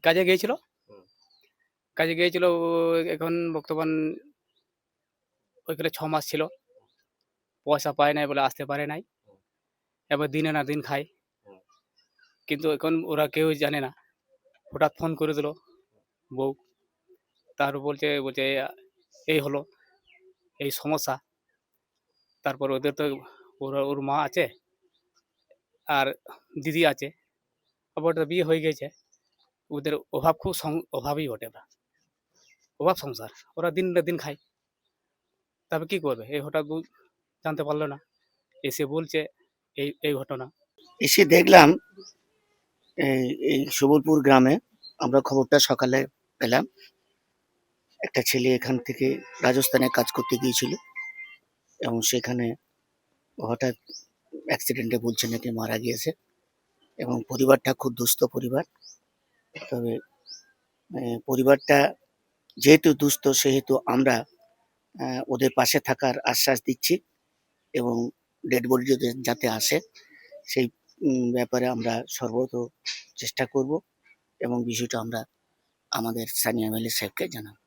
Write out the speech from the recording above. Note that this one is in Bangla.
কাজে গিয়েছিল। হুম, কাজে গিয়েছিল এখন বর্তমান ওইখানে ৬ মাস ছিল। পয়সা পায় নাই বলে আসতে পারে নাই। হুম, এবার দিন আনা দিন খায়। হুম, কিন্তু এখন ওরা কেউই জানে না। হঠাৎ ফোন করে দিল বউ। তারপর বলছে এই হলো, এই সমস্যা। তারপর ওদের তো ওর মা আছে আর দিদি আছে। আবার ওদের বিয়ে হয়ে গেছে। ওদের অভাব খুব অভাবই বটে ওরা। অভাব সংসার। ওরা দিন খায়। তবে কি করবে? এই হঠাৎ জানতে পারল না। এসে বলছে এই ঘটনা। এসে দেখলাম এই এই সুবলপুর গ্রামে আমরা খবরটা সকালে পেলাম। একটা ছেলে এখান থেকে রাজস্থানে কাজ করতে গিয়েছিল এবং সেখানে হঠাৎ অ্যাক্সিডেন্টে বলছে নাকি মারা গিয়েছে এবং পরিবারটা খুব দুস্থ পরিবার। তবে পরিবারটা যেহেতু দুস্থ সেহেতু আমরা ওদের পাশে থাকার আশ্বাস দিচ্ছি এবং ডেড বডি যদি যাতে আসে সেই ব্যাপারে আমরা সর্বত চেষ্টা করব এবং বিষয়টা আমরা আমাদের স্থানীয় এমএলএ সাহেবকে জানাবো।